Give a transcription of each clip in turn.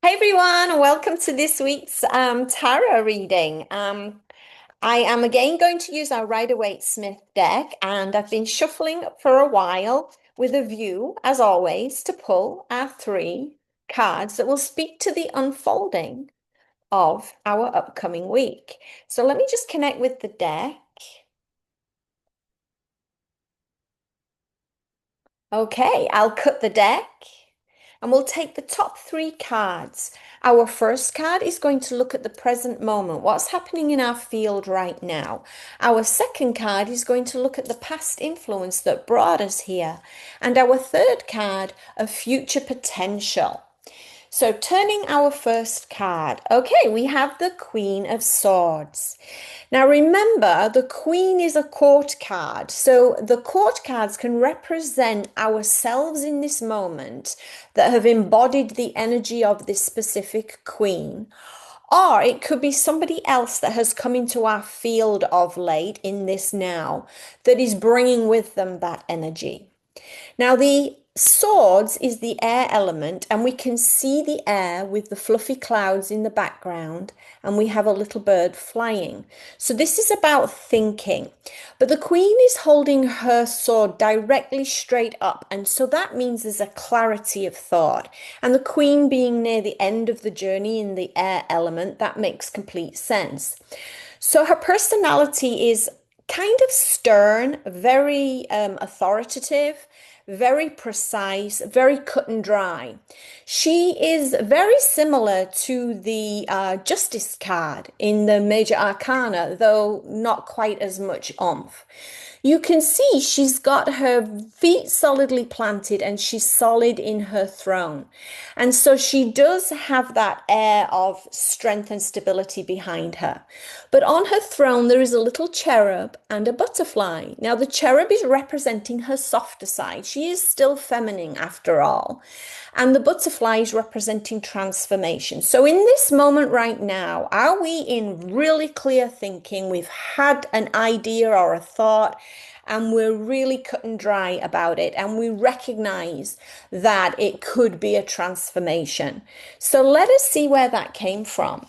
Hey everyone, welcome to this week's tarot reading. I am again going to use our Rider-Waite-Smith deck, and I've been shuffling for a while with a view, as always, to pull our three cards that will speak to the unfolding of our upcoming week. So let me just connect with the deck. Okay, I'll cut the deck. And we'll take the top three cards. Our first card is going to look at the present moment, what's happening in our field right now. Our second card is going to look at the past influence that brought us here. And our third card, a future potential. So turning our first card, okay, we have the Queen of Swords. Now remember, the Queen is a court card. So the court cards can represent ourselves in this moment that have embodied the energy of this specific queen. Or it could be somebody else that has come into our field of late in this now that is bringing with them that energy. Now, the swords is the air element, and we can see the air with the fluffy clouds in the background, and we have a little bird flying. So, this is about thinking. But the queen is holding her sword directly straight up, and so that means there's a clarity of thought. And the queen being near the end of the journey in the air element, that makes complete sense. So, her personality is kind of stern, very authoritative, very precise, very cut and dry. She is very similar to the Justice card in the Major Arcana, though not quite as much oomph. You can see she's got her feet solidly planted and she's solid in her throne. And so she does have that air of strength and stability behind her. But on her throne, there is a little cherub and a butterfly. Now, the cherub is representing her softer side. She is still feminine after all. And the butterfly is representing transformation. So, in this moment right now, are we in really clear thinking? We've had an idea or a thought, and we're really cut and dry about it, and we recognize that it could be a transformation. So, let us see where that came from.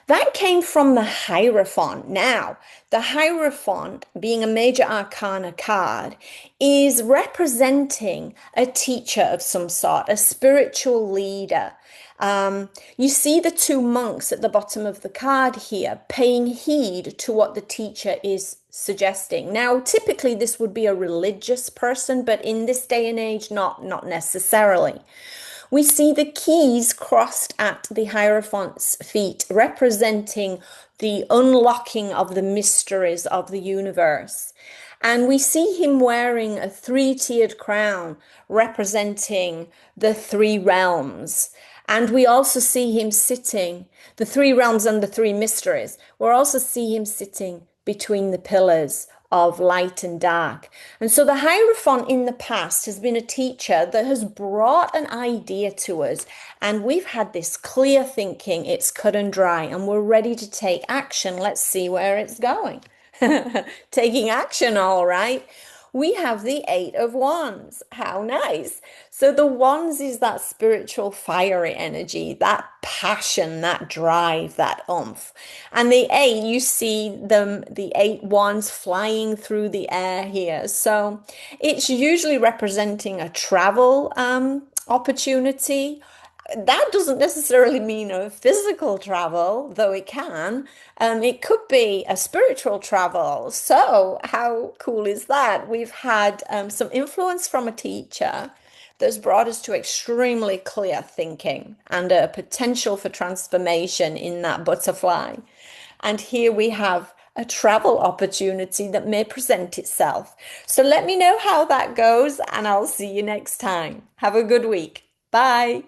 That came from the Hierophant. Now, the Hierophant, being a major arcana card, is representing a teacher of some sort, a spiritual leader. You see the two monks at the bottom of the card here paying heed to what the teacher is suggesting. Now, typically this would be a religious person, but in this day and age, not necessarily. We see the keys crossed at the Hierophant's feet, representing the unlocking of the mysteries of the universe. And we see him wearing a three-tiered crown, representing the three realms. And we also see him sitting, the three realms and the three mysteries. We'll also see him sitting between the pillars of light and dark. And so the Hierophant in the past has been a teacher that has brought an idea to us, and we've had this clear thinking, it's cut and dry, and we're ready to take action. Let's see where it's going. Taking action, all right. We have the Eight of Wands. How nice. So the Wands is that spiritual fiery energy, that passion, that drive, that oomph. And the eight, you see them, the eight wands flying through the air here. So it's usually representing a travel opportunity. That doesn't necessarily mean a physical travel, though it can. It could be a spiritual travel. So, how cool is that? We've had some influence from a teacher that's brought us to extremely clear thinking and a potential for transformation in that butterfly. And here we have a travel opportunity that may present itself. So, let me know how that goes, and I'll see you next time. Have a good week. Bye.